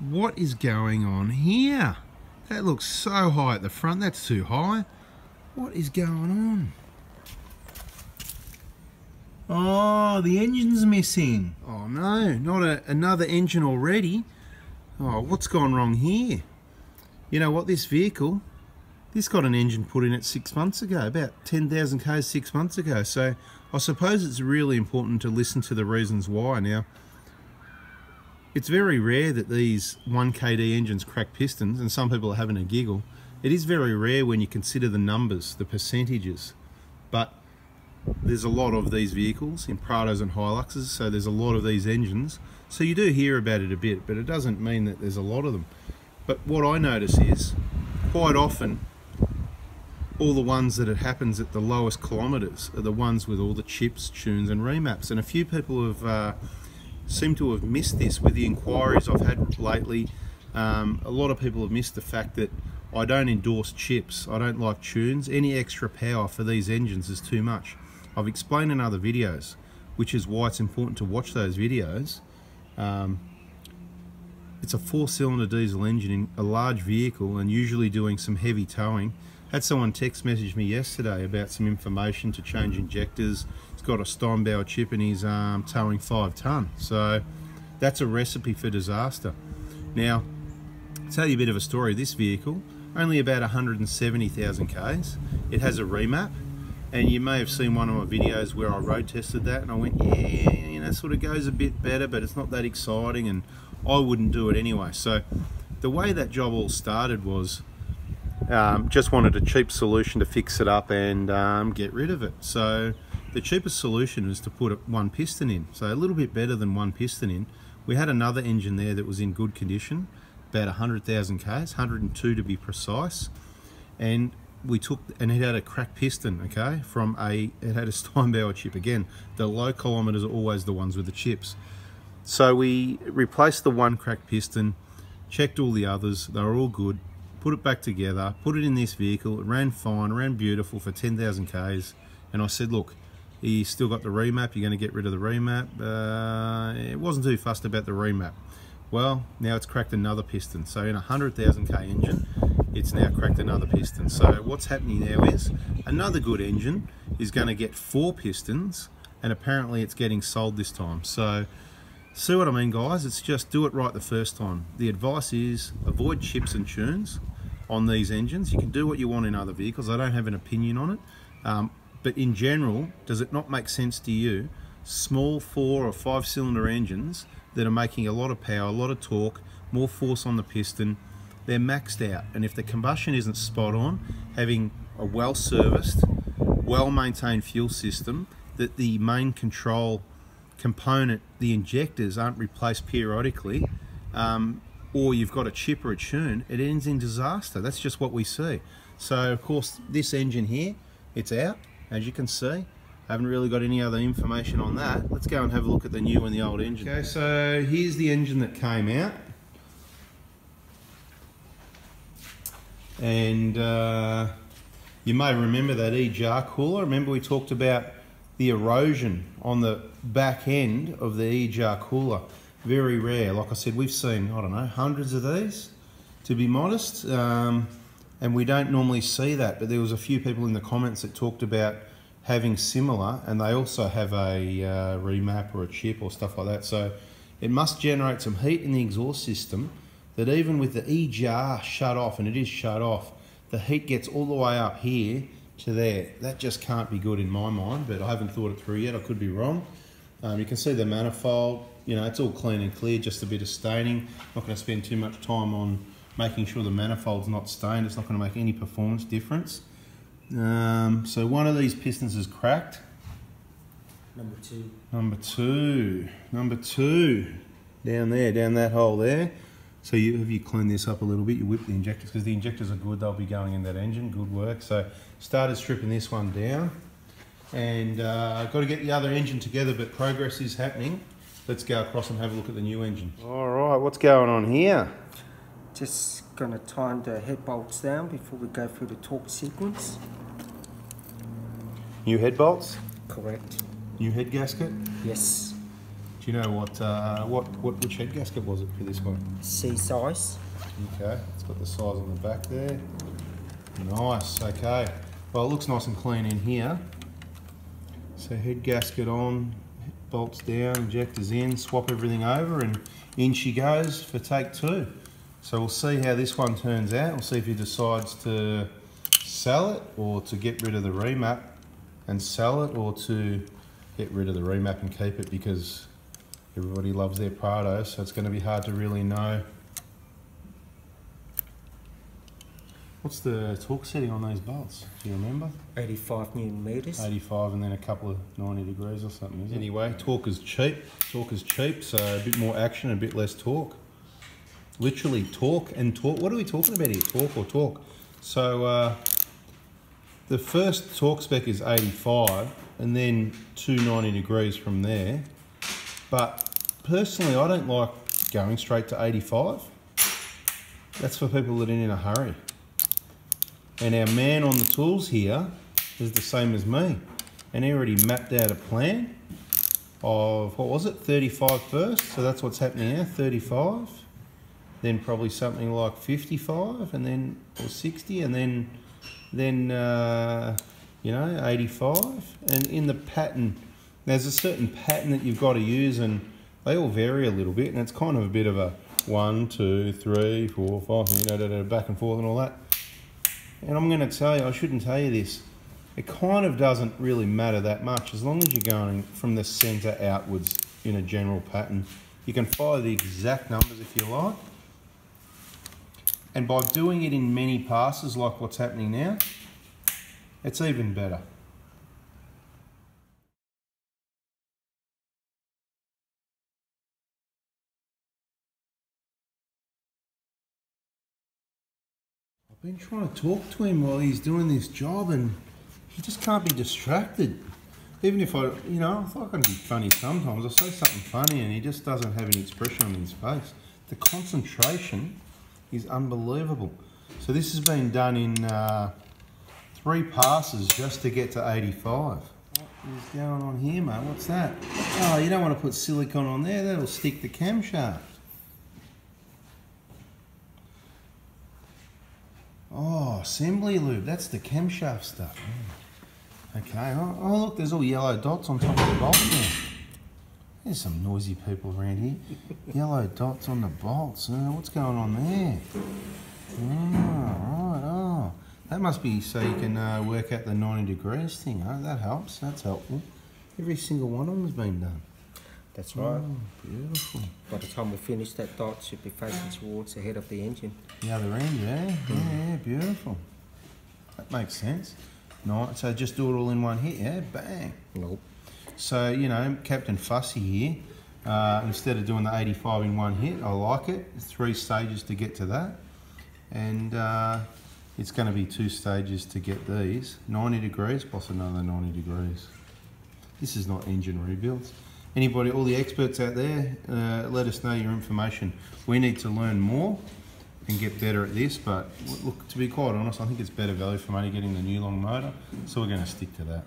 What is going on here? That looks so high at the front. That's too high. What is going on? Oh, the engine's missing. Oh no, not another engine already. Oh, what's gone wrong here? You know what, this vehicle, this got an engine put in it 6 months ago, about 10,000 k's 6 months ago. So I suppose it's really important to listen to the reasons why. Now, it's very rare that these 1kd engines crack pistons, and some people are having a giggle. It is very rare when you consider the numbers, the percentages. But there's a lot of these vehicles in Prados and Hiluxes, so there's a lot of these engines. So you do hear about it a bit, but it doesn't mean that there's a lot of them. But what I notice is, quite often, all the ones that it happens at the lowest kilometres are the ones with all the chips, tunes and remaps. And a few people have seem to have missed this with the inquiries I've had lately. A lot of people have missed the fact that I don't endorse chips, I don't like tunes. Any extra power for these engines is too much. I've explained in other videos, which is why it's important to watch those videos. It's a 4-cylinder diesel engine in a large vehicle and usually doing some heavy towing. Had someone text message me yesterday about some information to change injectors. He's got a Steinbauer chip and he's towing 5 tonne. So that's a recipe for disaster. Now, to tell you a bit of a story, this vehicle, only about 170,000 k's. It has a remap, and you may have seen one of my videos where I road tested that and I went, yeah, you know, sort of goes a bit better, but it's not that exciting, and I wouldn't do it anyway. So the way that job all started was just wanted a cheap solution to fix it up and get rid of it. So the cheapest solution was to put one piston in, so a little bit better than one piston in. We had another engine there that was in good condition, about 100,000 k's, 102 to be precise, and we took, and it had a cracked piston, okay, it had a Steinbauer chip. Again, the low kilometres are always the ones with the chips. So we replaced the one cracked piston, checked all the others, they were all good, put it back together, put it in this vehicle. It ran fine, ran beautiful for 10,000 k's, and I said, look, you still got the remap, you're going to get rid of the remap. It wasn't too fussed about the remap. Well, now it's cracked another piston. So in a 100,000 k engine, it's now cracked another piston. So what's happening now is another good engine is going to get 4 pistons, and apparently it's getting sold this time. So see what I mean, guys? It's just do it right the first time. The advice is avoid chips and tunes on these engines. You can do what you want in other vehicles. I don't have an opinion on it. But in general, does it not make sense to you, small 4 or 5 cylinder engines that are making a lot of power, a lot of torque, more force on the piston, they're maxed out. And if the combustion isn't spot on, having a well-serviced, well-maintained fuel system, that the main control component, the injectors, aren't replaced periodically, or you've got a chip or a tune, it ends in disaster. That's just what we see. So of course this engine here, it's out, as you can see. I haven't really got any other information on that. Let's go and have a look at the new and the old engine. Okay, so here's the engine that came out. And you may remember that E-jar cooler. Remember we talked about the erosion on the back end of the E-jar cooler. Very rare. Like I said, we've seen, I don't know, hundreds of these, to be modest. And we don't normally see that, but there was a few people in the comments that talked about having similar, and they also have a remap or a chip or stuff like that. So it must generate some heat in the exhaust system, that even with the E-jar shut off, and it is shut off, the heat gets all the way up here to there. That just can't be good in my mind, but I haven't thought it through yet. I could be wrong. You can see the manifold, you know, it's all clean and clear, just a bit of staining. Not going to spend too much time on making sure the manifold's not stained. It's not going to make any performance difference. So one of these pistons is cracked. Number 2. Number 2. Number 2. Down there, down that hole there. So you clean this up a little bit, you whip the injectors, because the injectors are good, they'll be going in that engine, good work. So started stripping this one down, and I've got to get the other engine together, but progress is happening. Let's go across and have a look at the new engine. All right, what's going on here? Just gonna tighten the head bolts down before we go through the torque sequence. New head bolts? Correct. New head gasket? Yes. Do you know which head gasket was it for this one? C size. Okay, it's got the size on the back there. Nice, okay. Well, it looks nice and clean in here. So head gasket on, bolts down, injectors in, swap everything over, and in she goes for take 2. So we'll see how this one turns out. We'll see if he decides to sell it or to get rid of the remap and sell it, or to get rid of the remap and keep it, because everybody loves their Prado, so it's going to be hard to really know. What's the torque setting on those bolts? Do you remember? 85 Newton meters. 85 and then a couple of 90 degrees or something, isn't it? Anyway, torque is cheap. Torque is cheap, so a bit more action, a bit less torque. Literally torque and torque. What are we talking about here? Torque or torque? So the first torque spec is 85 and then 290 degrees from there. But personally, I don't like going straight to 85. That's for people that are in a hurry. And our man on the tools here is the same as me. And he already mapped out a plan of, what was it, 35 first. So that's what's happening now, 35. Then probably something like 55 and then, or 60, and then you know, 85. And in the pattern, there's a certain pattern that you've got to use, and they all vary a little bit, and it's kind of a bit of a 1, 2, 3, 4, 5, you know, back and forth and all that. And I'm going to tell you, I shouldn't tell you this, it kind of doesn't really matter that much as long as you're going from the centre outwards in a general pattern. You can follow the exact numbers if you like. And by doing it in many passes like what's happening now, it's even better. I've been trying to talk to him while he's doing this job, and he just can't be distracted. Even if I thought I can be funny sometimes, I say something funny and he just doesn't have any expression on his face. The concentration is unbelievable. So this has been done in 3 passes just to get to 85. What is going on here, mate? What's that? Oh, you don't want to put silicone on there, that'll stick the camshaft. Oh, assembly lube, that's the camshaft stuff. Okay, oh look, there's all yellow dots on top of the bolt there. There's some noisy people around here. Yellow dots on the bolts. What's going on there? Oh, right, oh. That must be so you can work out the 90 degrees thing. Oh, that helps, that's helpful. Every single one of them has been done. That's right. Oh, beautiful. By the time we finish, that dot should be facing towards the head of the engine. The other end, yeah? Yeah, beautiful. That makes sense. Nice, so just do it all in one hit, yeah? Bang. Nope. So, you know, Captain Fussy here, instead of doing the 85 in one hit, I like it. 3 stages to get to that. And it's going to be 2 stages to get these. 90 degrees plus another 90 degrees. This is not engine rebuilds. Anybody, all the experts out there, let us know your information. We need to learn more and get better at this, but look, to be quite honest, I think it's better value for money getting the new long motor, so we're going to stick to that.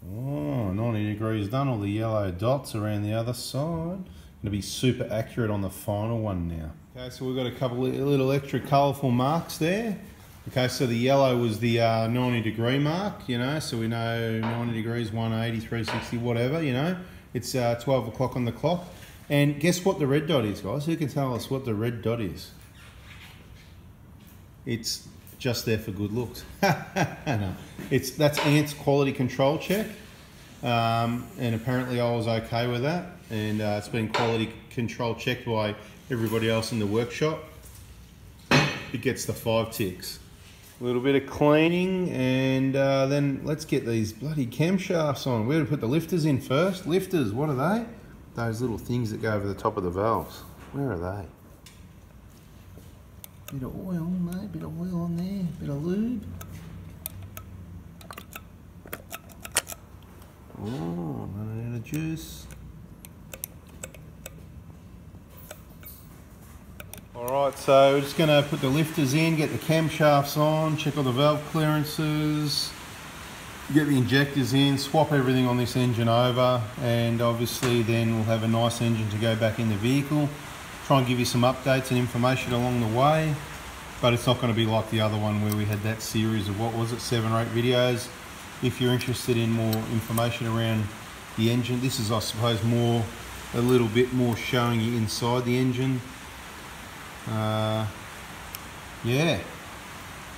Oh, 90 degrees done, all the yellow dots around the other side. Going to be super accurate on the final one now. Okay, so we've got a couple of little extra colourful marks there. Okay, so the yellow was the 90 degree mark, you know, so we know 90 degrees, 180, 360, whatever, you know. It's 12 o'clock on the clock. And guess what the red dot is, guys? Who can tell us what the red dot is? It's just there for good looks. No, that's Ant's quality control check. And apparently I was okay with that. And it's been quality control checked by everybody else in the workshop. It gets the 5 ticks. A little bit of cleaning, and then let's get these bloody camshafts on. We're going to put the lifters in first. Lifters, what are they? Those little things that go over the top of the valves. Where are they? Bit of oil, mate, bit of oil on there, bit of lube. Oh, running out of juice. Alright, so we're just going to put the lifters in, get the camshafts on, check all the valve clearances, get the injectors in, swap everything on this engine over, and obviously then we'll have a nice engine to go back in the vehicle. Try and give you some updates and information along the way, but it's not going to be like the other one where we had that series of, what was it, 7 or 8 videos. If you're interested in more information around the engine, this is, I suppose, a little bit more showing you inside the engine. Yeah,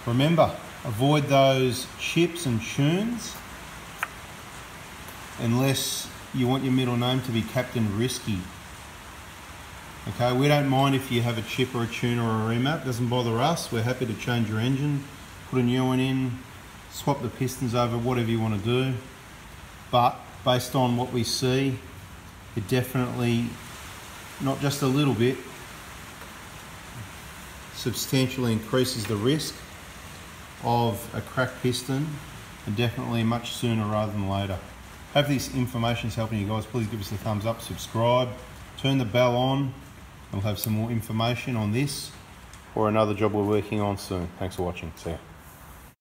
remember, avoid those chips and tunes unless you want your middle name to be Captain Risky. Okay, we don't mind if you have a chip or a tune or a remap, doesn't bother us. We're happy to change your engine, put a new one in, swap the pistons over, whatever you want to do. But based on what we see, it definitely, not just a little bit, substantially increases the risk of a cracked piston, and definitely much sooner rather than later. Hope this information is helping you guys. Please give us a thumbs up, subscribe, turn the bell on. We'll have some more information on this or another job we're working on soon. Thanks for watching. See ya.